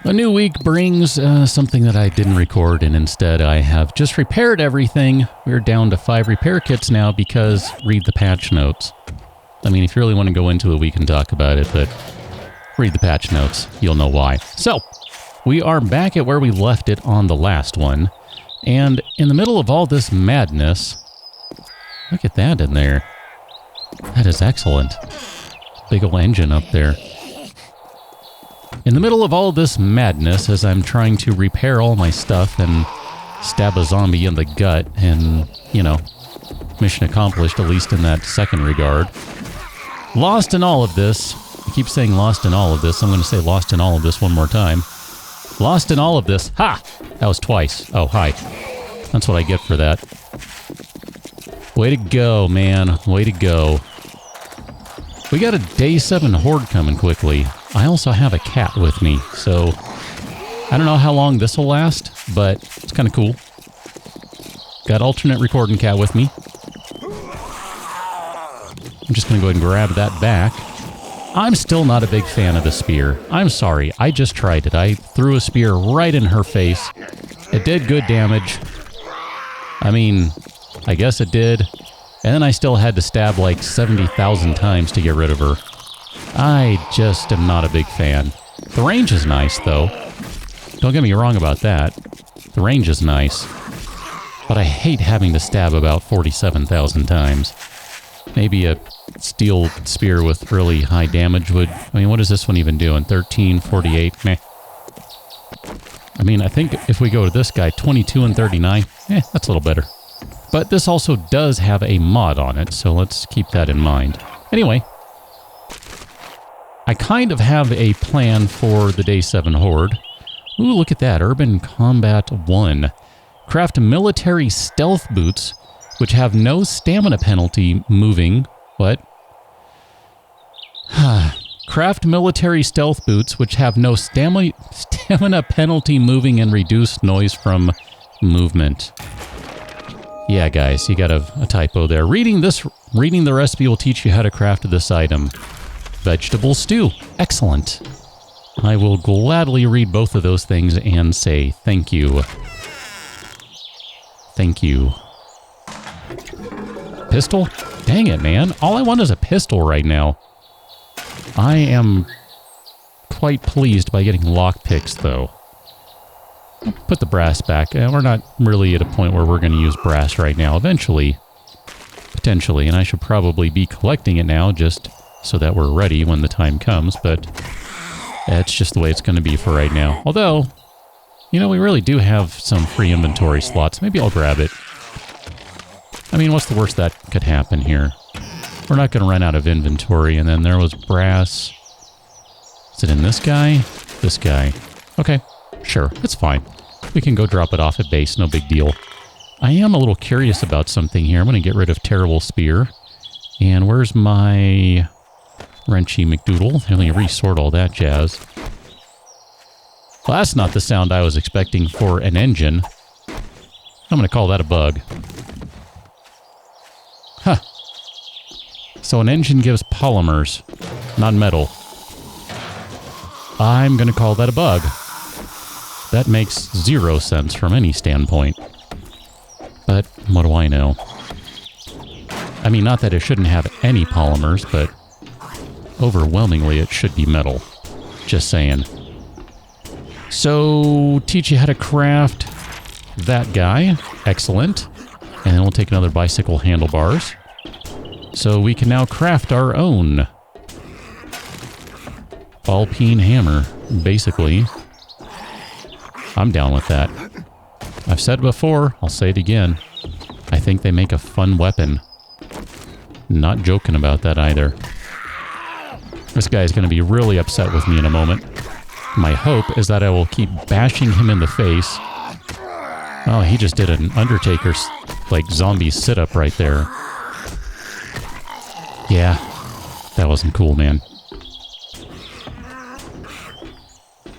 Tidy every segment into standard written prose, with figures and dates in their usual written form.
A new week brings something that I didn't record, and instead I have just repaired everything. We're down to 5 repair kits now because read the patch notes. I mean, if you really want to go into it, we can talk about it, but read the patch notes. You'll know why. So, we are back at where we left it on the last one. And in the middle of all this madness, look at that in there. That is excellent. Big ol' engine up there. In the middle of all this madness, as I'm trying to repair all my stuff and stab a zombie in the gut, and, you know, mission accomplished, at least in that second regard. Lost in all of this. I keep saying lost in all of this. I'm going to say lost in all of this one more time. Lost in all of this. Ha! That was twice. Oh, hi. That's what I get for that. Way to go, man. Way to go. We got a day 7 horde coming quickly. I also have a cat with me, so I don't know how long this will last, but it's kind of cool. Got alternate recording cat with me. I'm just going to go ahead and grab that back. I'm still not a big fan of the spear. I'm sorry, I just tried it. I threw a spear right in her face. It did good damage. I mean, I guess it did. And then I still had to stab like 70,000 times to get rid of her. I just am not a big fan. The range is nice, though. Don't get me wrong about that. The range is nice. But I hate having to stab about 47,000 times. Maybe a steel spear with really high damage would... I mean, what is this one even doing? 13, 48, meh. I mean, I think if we go to this guy, 22 and 39, that's a little better. But this also does have a mod on it, so let's keep that in mind. Anyway, I kind of have a plan for the Day 7 Horde. Ooh, look at that. Urban Combat 1. Craft military stealth boots, which have no stamina penalty moving. What? Craft military stealth boots, which have no stamina penalty moving and reduced noise from movement. Yeah, guys, you got a typo there. Reading the recipe will teach you how to craft this item. Vegetable stew. Excellent. I will gladly read both of those things and say thank you. Thank you. Pistol? Dang it, man. All I want is a pistol right now. I am quite pleased by getting lockpicks, though. I'll put the brass back. We're not really at a point where we're going to use brass right now. Eventually. Potentially. And I should probably be collecting it now just so that we're ready when the time comes. But that's just the way it's going to be for right now. Although, you know, we really do have some free inventory slots. Maybe I'll grab it. I mean, what's the worst that could happen here? We're not going to run out of inventory. And then there was brass. Is it in this guy? This guy. Okay. Sure, it's fine. We can go drop it off at base, no big deal. I am a little curious about something here. I'm going to get rid of Terrible Spear. And where's my wrenchy McDoodle? Let me resort all that jazz. Well, that's not the sound I was expecting for an engine. I'm going to call that a bug. Huh. So an engine gives polymers, not metal. I'm going to call that a bug. That makes 0 sense from any standpoint. But what do I know? I mean, not that it shouldn't have any polymers, but overwhelmingly it should be metal. Just saying. So, teach you how to craft that guy. Excellent. And then we'll take another bicycle handlebars. So we can now craft our own ball-peen hammer, basically. I'm down with that. I've said it before, I'll say it again. I think they make a fun weapon. Not joking about that either. This guy's going to be really upset with me in a moment. My hope is that I will keep bashing him in the face. Oh, he just did an Undertaker's, like, zombie sit-up right there. Yeah, that wasn't cool, man.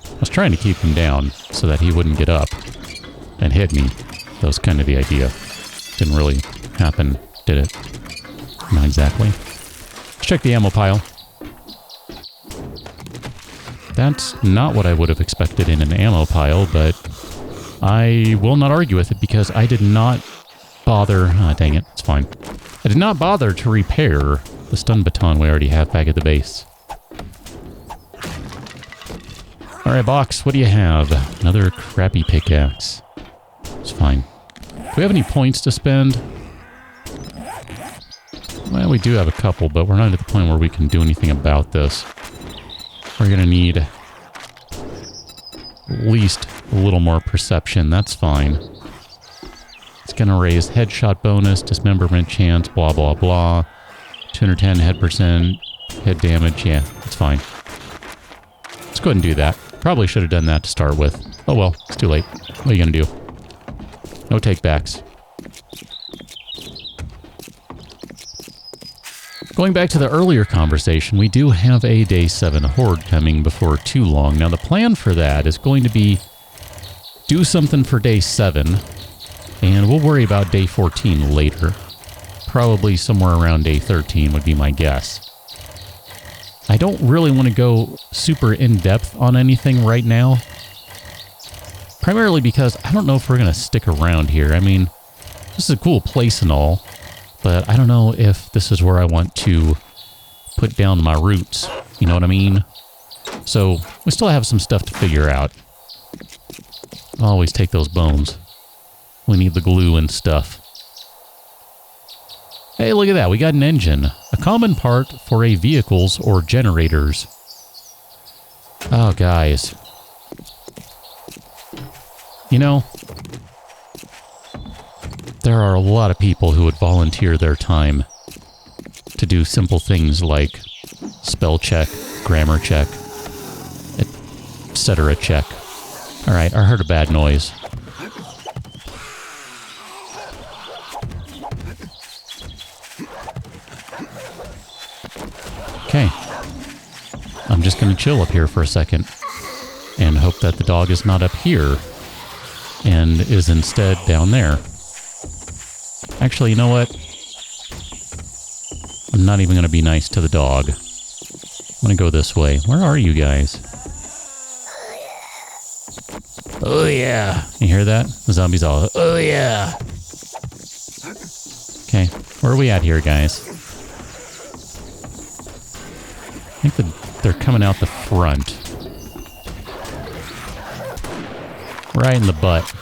I was trying to keep him down so that he wouldn't get up and hit me. That was kind of the idea. Didn't really happen, did it? Not exactly. Let's check the ammo pile. That's not what I would have expected in an ammo pile, but I will not argue with it because I did not bother... Ah, dang it. It's fine. I did not bother to repair the stun baton we already have back at the base. Alright, box, what do you have? Another crappy pickaxe. It's fine. Do we have any points to spend? Well, we do have a couple, but we're not at the point where we can do anything about this. We're going to need at least a little more perception. That's fine. It's going to raise headshot bonus, dismemberment chance, blah, blah, blah. 210 head percent, head damage. Yeah, it's fine. Let's go ahead and do that. Probably should have done that to start with. Oh well, it's too late. What are you going to do? No takebacks. Going back to the earlier conversation, we do have a Day 7 horde coming before too long. Now, the plan for that is going to be do something for Day 7, and we'll worry about Day 14 later. Probably somewhere around Day 13 would be my guess. I don't really want to go super in-depth on anything right now. Primarily because I don't know if we're going to stick around here. I mean, this is a cool place and all, but I don't know if this is where I want to put down my roots. You know what I mean? So, we still have some stuff to figure out. I'll always take those bones. We need the glue and stuff. Hey, look at that. We got an engine. A common part for a vehicles or generators. Oh, guys. You know, there are a lot of people who would volunteer their time to do simple things like spell check, grammar check, etc. check. Alright, I heard a bad noise. Okay. I'm just going to chill up here for a second and hope that the dog is not up here and is instead down there. Actually, you know what? I'm not even going to be nice to the dog. I'm going to go this way. Where are you guys? Oh yeah. You hear that? The zombies all, oh yeah. Okay, where are we at here, guys? I think they're coming out the front. Right in the butt.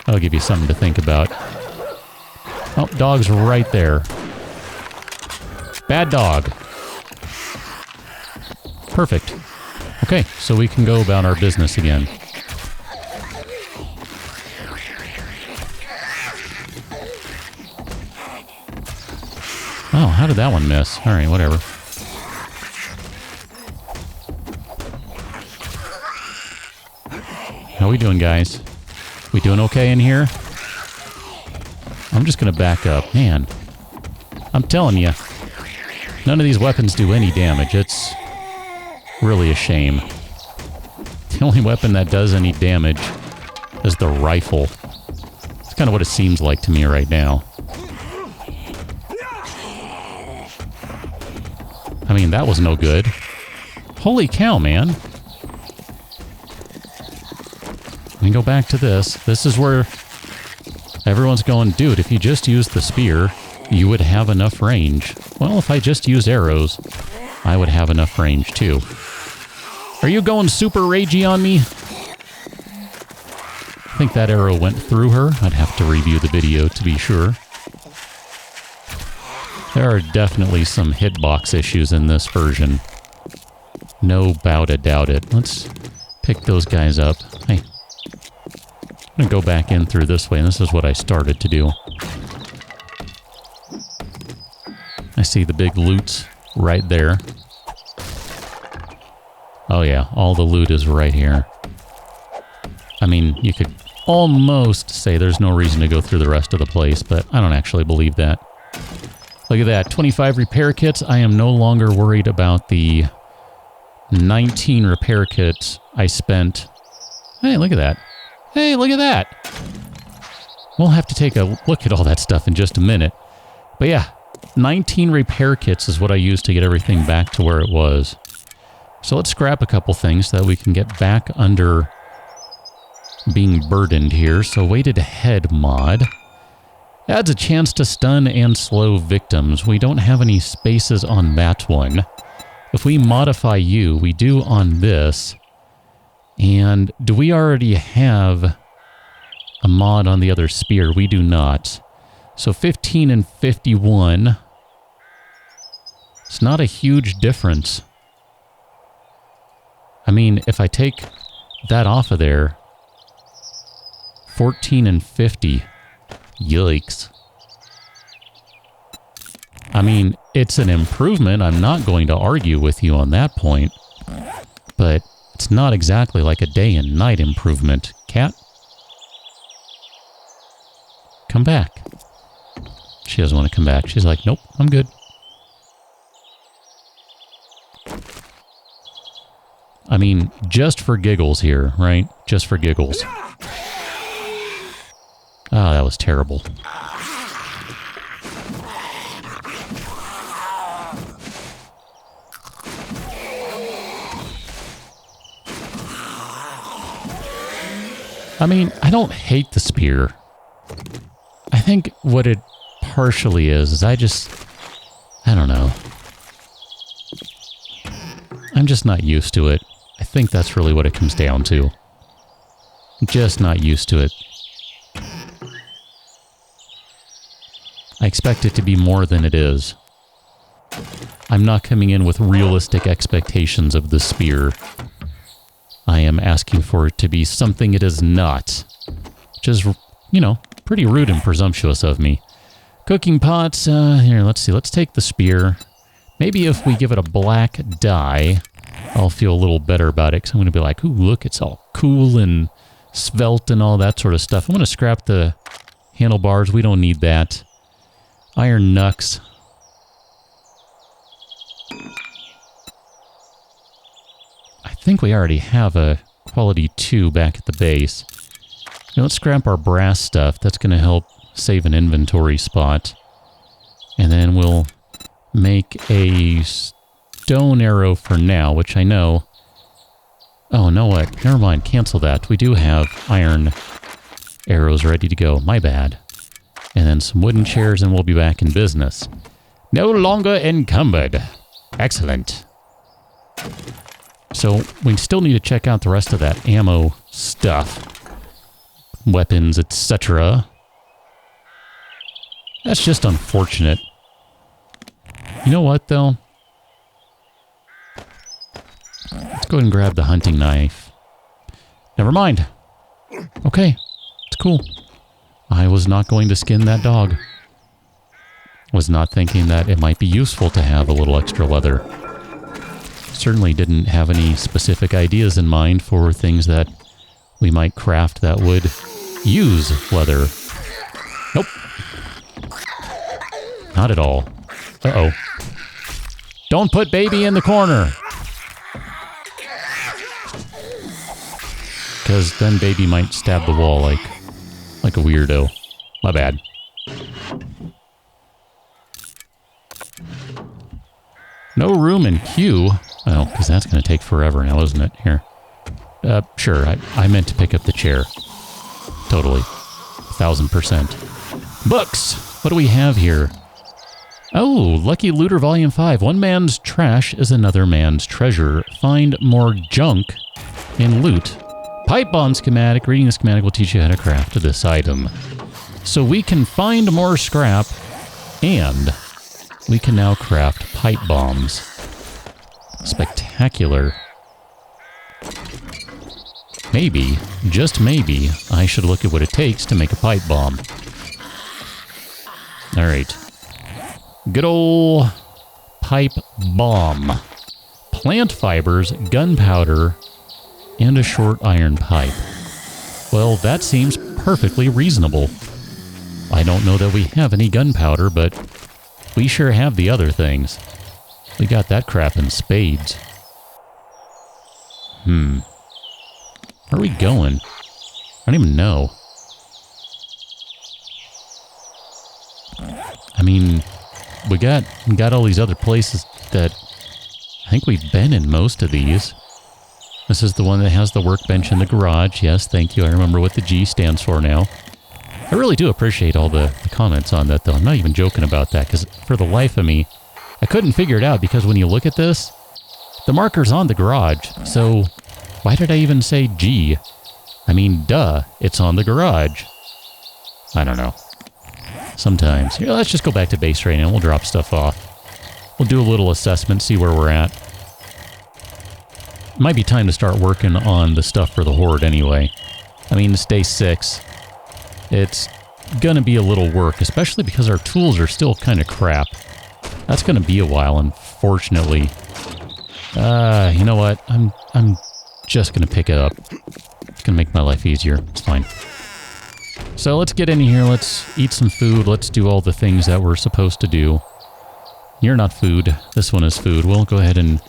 That'll give you something to think about. Oh, dog's right there. Bad dog. Perfect. Okay, so we can go about our business again. Oh, how did that one miss? Alright, whatever. How we doing, guys? We doing okay in here? I'm just gonna back up. Man, I'm telling you, none of these weapons do any damage. It's really a shame. The only weapon that does any damage is the rifle. It's kind of what it seems like to me right now. I mean, that was no good. Holy cow, man. Let me go back to this. This is where everyone's going, dude, if you just used the spear, you would have enough range. Well, if I just use arrows, I would have enough range too. Are you going super ragey on me? I think that arrow went through her. I'd have to review the video to be sure. There are definitely some hitbox issues in this version. No bout a doubt it. Let's pick those guys up. Hey. I'm going to go back in through this way, and this is what I started to do. I see the big loots right there. Oh yeah, all the loot is right here. I mean, you could almost say there's no reason to go through the rest of the place, but I don't actually believe that. Look at that, 25 repair kits. I am no longer worried about the 19 repair kits I spent. Hey, look at that. Hey, look at that. We'll have to take a look at all that stuff in just a minute. But yeah, 19 repair kits is what I used to get everything back to where it was. So let's scrap a couple things so that we can get back under being burdened here. So weighted head mod adds a chance to stun and slow victims. We don't have any spaces on that one. If we modify you, we do on this. And do we already have a mod on the other spear? We do not. So 15 and 51. It's not a huge difference. I mean, if I take that off of there, 14 and 50. Yikes. I mean, it's an improvement. I'm not going to argue with you on that point. But it's not exactly like a day and night improvement. Cat? Come back. She doesn't want to come back. She's like, nope, I'm good. I mean, just for giggles here, right? Just for giggles. Oh, that was terrible. I mean, I don't hate the spear. I think what it partially is I don't know. I'm just not used to it. I think that's really what it comes down to. Just not used to it. I expect it to be more than it is. I'm not coming in with realistic expectations of the spear. I am asking for it to be something it is not. Which is, you know, pretty rude and presumptuous of me. Cooking pots, here, let's see. Let's take the spear. Maybe if we give it a black dye, I'll feel a little better about it, because I'm going to be like, ooh, look, it's all cool and svelte and all that sort of stuff. I'm going to scrap the handlebars. We don't need that. Iron knucks. I think we already have a quality 2 back at the base. Now let's scrap our brass stuff. That's going to help save an inventory spot. And then we'll make a stone arrow for now, which I know... Oh, no, what? Never mind. Cancel that. We do have iron arrows ready to go. My bad. And then some wooden chairs, and we'll be back in business. No longer encumbered. Excellent. So we still need to check out the rest of that ammo stuff. Weapons, etc. That's just unfortunate. You know what, though? Let's go ahead and grab the hunting knife. Never mind. Okay, it's cool. I was not going to skin that dog. Was not thinking that it might be useful to have a little extra leather. Certainly didn't have any specific ideas in mind for things that we might craft that would use leather. Nope. Not at all. Uh-oh. Don't put baby in the corner! Because then baby might stab the wall like a weirdo. My bad. No room in queue. Oh, because that's going to take forever now, isn't it? Here. Sure, I meant to pick up the chair. Totally. 1000%. Books! What do we have here? Oh, Lucky Looter Volume 5. One man's trash is another man's treasure. Find more junk in loot. Pipe bomb schematic. Reading the schematic will teach you how to craft this item. So we can find more scrap, and we can now craft pipe bombs. Spectacular. Maybe, just maybe, I should look at what it takes to make a pipe bomb. Alright. Good ol' pipe bomb. Plant fibers, gunpowder, and a short iron pipe. Well, that seems perfectly reasonable. I don't know that we have any gunpowder, but we sure have the other things. We got that crap in spades. Where are we going? I don't even know. I mean, we got all these other places that... think we've been in most of these. This is the one that has the workbench in the garage. Yes, thank you. I remember what the G stands for now. I really do appreciate all the comments on that, though. I'm not even joking about that, because for the life of me, I couldn't figure it out, because when you look at this, the marker's on the garage. So why did I even say G? I mean, duh, it's on the garage. I don't know. Sometimes. Here, let's just go back to base right now. We'll drop stuff off. We'll do a little assessment, see where we're at. Might be time to start working on the stuff for the horde anyway. I mean, it's day 6. It's gonna be a little work, especially because our tools are still kind of crap. That's gonna be a while, unfortunately. You know what? I'm just gonna pick it up. It's gonna make my life easier. It's fine. So let's get in here. Let's eat some food. Let's do all the things that we're supposed to do. You're not food. This one is food. We'll go ahead and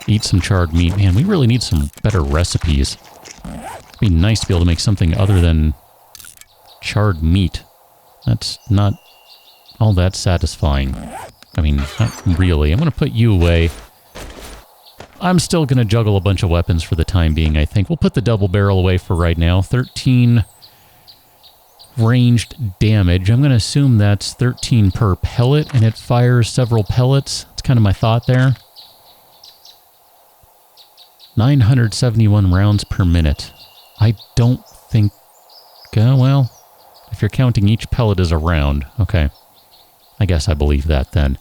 eat some charred meat. Man, we really need some better recipes. It'd be nice to be able to make something other than charred meat. That's not all that satisfying. I mean, not really. I'm going to put you away. I'm still going to juggle a bunch of weapons for the time being, I think. We'll put the double barrel away for right now. 13 ranged damage. I'm going to assume that's 13 per pellet, and it fires several pellets. That's kind of my thought there. 971 rounds per minute. I don't think... well, if you're counting each pellet as a round. Okay. I guess I believe that then.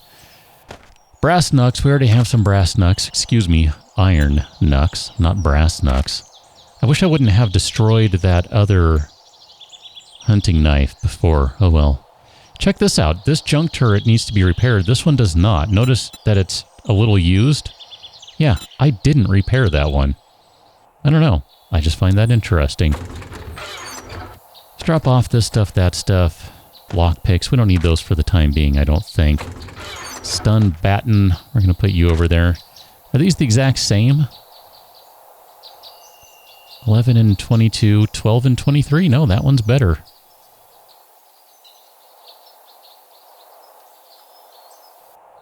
Brass knucks. We already have some brass knucks. Excuse me. Iron knucks, not brass knucks. I wish I wouldn't have destroyed that other hunting knife before. Oh well. Check this out. This junk turret needs to be repaired. This one does not. Notice that it's a little used. Yeah, I didn't repair that one. I don't know. I just find that interesting. Let's drop off this stuff, that stuff. Lockpicks. We don't need those for the time being, I don't think. Stun batten. We're going to put you over there. Are these the exact same? 11 and 22, 12 and 23. No, that one's better.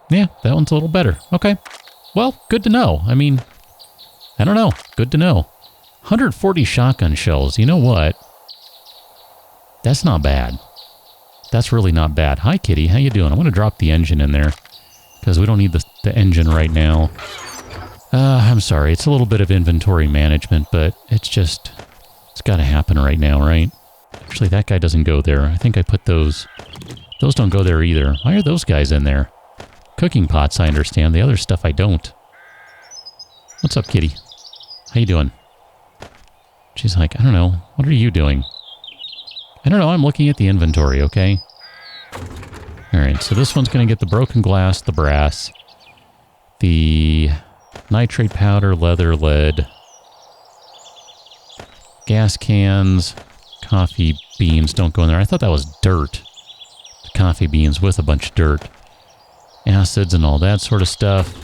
Yeah, that one's a little better. Okay. Well, good to know. I mean, I don't know. Good to know. 140 shotgun shells. You know what? That's not bad. That's really not bad. Hi, Kitty. How you doing? I'm going to drop the engine in there because we don't need the engine right now. I'm sorry. It's a little bit of inventory management, but it's got to happen right now, right? Actually, that guy doesn't go there. I think I put those. Those don't go there either. Why are those guys in there? Cooking pots, I understand. The other stuff, I don't. What's up, Kitty? How you doing? She's like, I don't know. What are you doing? I don't know. I'm looking at the inventory, okay? Alright, so this one's going to get the broken glass, the brass, the nitrate powder, leather, lead, gas cans, coffee beans don't go in there. I thought that was dirt. Coffee beans with a bunch of dirt. Acids and all that sort of stuff.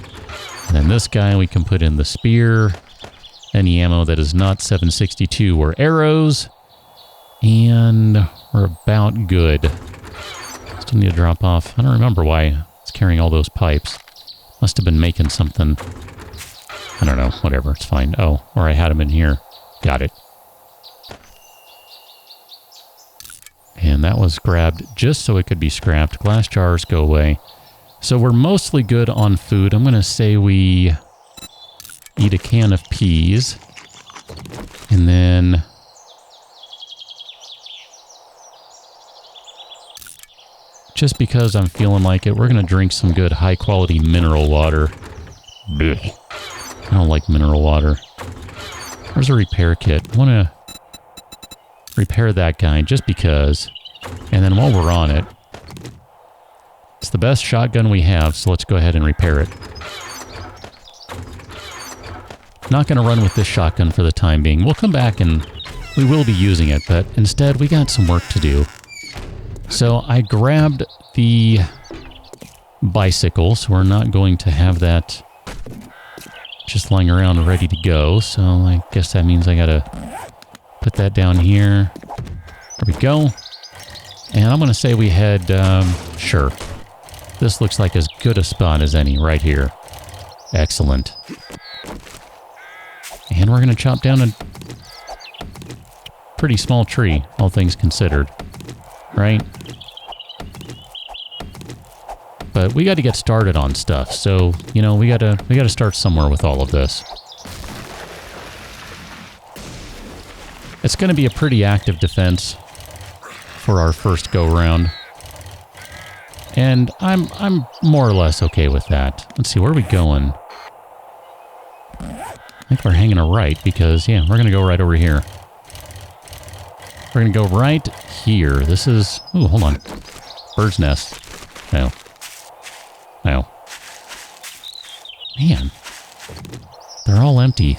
And then this guy, we can put in the spear, any ammo that is not 762 or arrows, and we're about good. Still need to drop off. I don't remember why it's carrying all those pipes. Must have been making something. I don't know. Whatever. It's fine. Oh, or I had them in here. Got it. And that was grabbed just so it could be scrapped. Glass jars go away. So we're mostly good on food. I'm going to say we eat a can of peas. And then just because I'm feeling like it, we're going to drink some good high-quality mineral water. Blech. I don't like mineral water. Where's a repair kit? I want to repair that guy just because. And then while we're on it, it's the best shotgun we have, so let's go ahead and repair it. Not going to run with this shotgun for the time being. We'll come back and we will be using it, but instead we got some work to do. So I grabbed the bicycle, so we're not going to have that just lying around ready to go. So I guess that means I got to put that down here. There we go. And I'm going to say we head, sure. This looks like as good a spot as any right here. Excellent. And we're going to chop down a pretty small tree, all things considered. Right? But we got to get started on stuff, so, you know, we got to start somewhere with all of this. It's going to be a pretty active defense for our first go-round. And I'm more or less okay with that. Let's see, where are we going? I think we're hanging a right because, yeah, we're going to go right over here. We're going to go right here. This is... Ooh, hold on. Bird's nest. No. No. Man. They're all empty.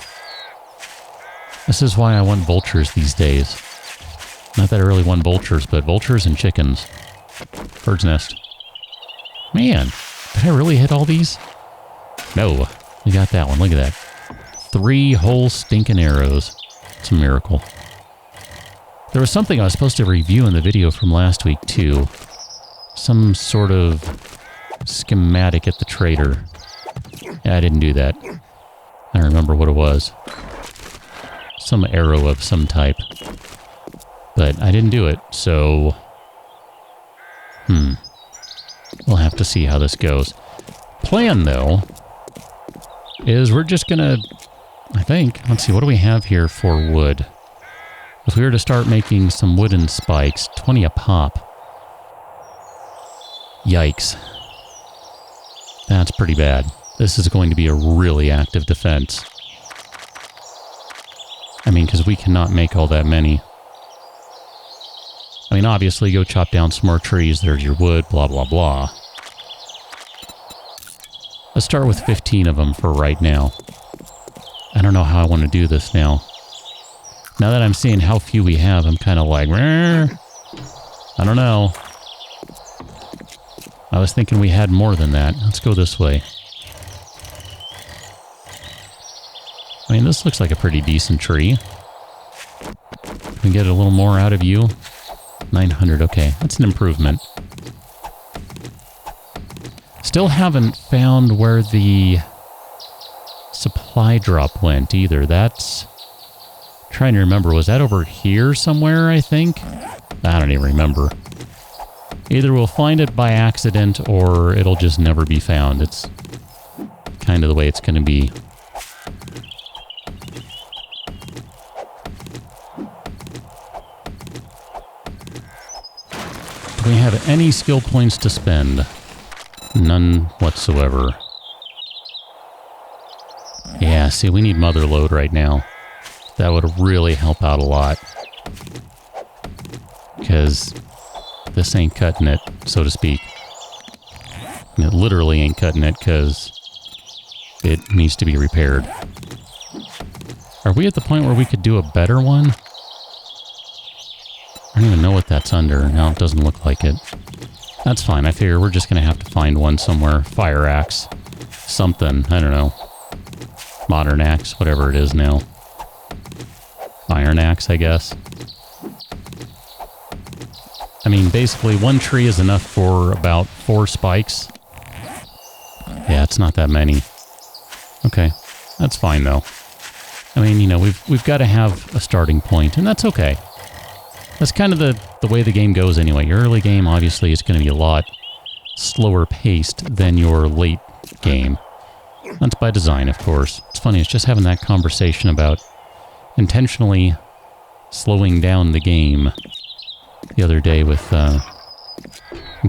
This is why I want vultures these days. Not that I really want vultures, but vultures and chickens. Bird's nest. Man, did I really hit all these? No. We got that one. Look at that. 3 whole stinking arrows. It's a miracle. There was something I was supposed to review in the video from last week, too. Some sort of schematic at the trader. Yeah, I didn't do that. I remember what it was. Some arrow of some type. But I didn't do it, so... We'll have to see how this goes. Plan, though, is we're just gonna... I think... Let's see, what do we have here for wood? If we were to start making some wooden spikes, 20 a pop. Yikes. That's pretty bad. This is going to be a really active defense. I mean, because we cannot make all that many. I mean, obviously, go chop down some more trees. There's your wood, blah, blah, blah. Let's start with 15 of them for right now. I don't know how I want to do this now. Now that I'm seeing how few we have, I'm kind of like, I don't know. I was thinking we had more than that. Let's go this way. I mean, this looks like a pretty decent tree. Can we get a little more out of you? 900, okay. That's an improvement. Still haven't found where the supply drop went either. That's... Trying to remember, was that over here somewhere, I think? I don't even remember. Either we'll find it by accident or it'll just never be found. It's kind of the way it's going to be. Do we have any skill points to spend? None whatsoever. Yeah, see, we need mother load right now. That would really help out a lot. Because this ain't cutting it, so to speak. And it literally ain't cutting it because it needs to be repaired. Are we at the point where we could do a better one? I don't even know what that's under. No, it doesn't look like it. That's fine. I figure we're just going to have to find one somewhere. Fire axe. Something. I don't know. Modern axe. Whatever it is now. Iron axe, I guess. I mean, basically, one tree is enough for about 4 spikes. Yeah, it's not that many. Okay. That's fine, though. I mean, you know, we've got to have a starting point, and that's okay. That's kind of the way the game goes anyway. Your early game, obviously, is going to be a lot slower paced than your late game. That's by design, of course. It's funny, it's just having that conversation about intentionally slowing down the game the other day with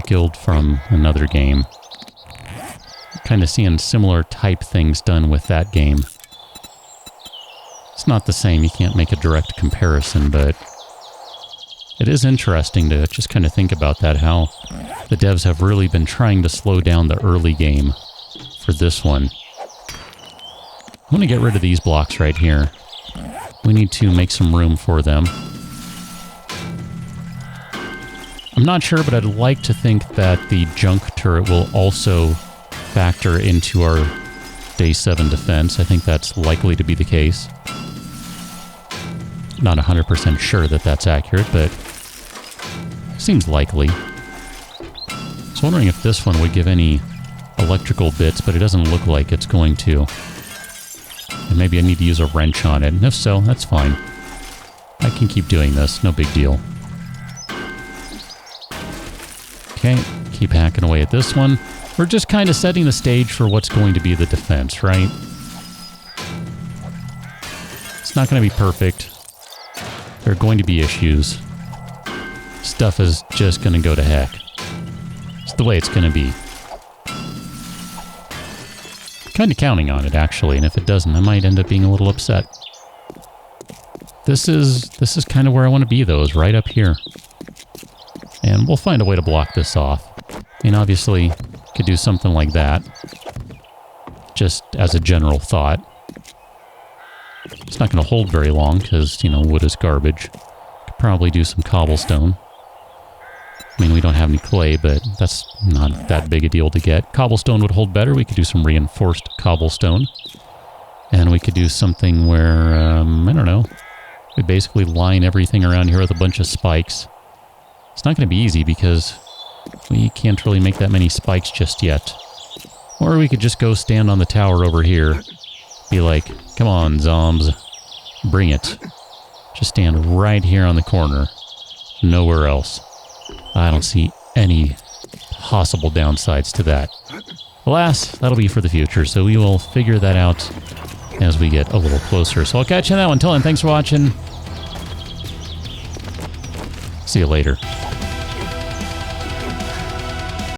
Guild from another game. Kind of seeing similar type things done with that game. It's not the same, you can't make a direct comparison, but it is interesting to just kind of think about that, how the devs have really been trying to slow down the early game for this one. I'm going to get rid of these blocks right here. We need to make some room for them. I'm not sure, but I'd like to think that the junk turret will also factor into our Day 7 defense. I think that's likely to be the case. Not 100% sure that that's accurate, but seems likely. I was wondering if this one would give any electrical bits, but it doesn't look like it's going to. And maybe I need to use a wrench on it. And if so, that's fine. I can keep doing this. No big deal. Okay, keep hacking away at this one. We're just kind of setting the stage for what's going to be the defense, right? It's not going to be perfect. There are going to be issues. Stuff is just going to go to heck. It's the way it's going to be. Kind of counting on it, actually, and if it doesn't, I might end up being a little upset. This is kind of where I want to be, though, is right up here. And we'll find a way to block this off. I mean, obviously, could do something like that. Just as a general thought. It's not going to hold very long, because, you know, wood is garbage. Could probably do some cobblestone. I mean, we don't have any clay, but that's not that big a deal to get. Cobblestone would hold better. We could do some reinforced cobblestone. And we could do something where, I don't know, we basically line everything around here with a bunch of spikes. It's not going to be easy because we can't really make that many spikes just yet. Or we could just go stand on the tower over here. Be like, come on, zombs. Bring it. Just stand right here on the corner. Nowhere else. I don't see any possible downsides to that. Alas, that'll be for the future, so we will figure that out as we get a little closer. So I'll catch you on that one. Until then, thanks for watching. See you later.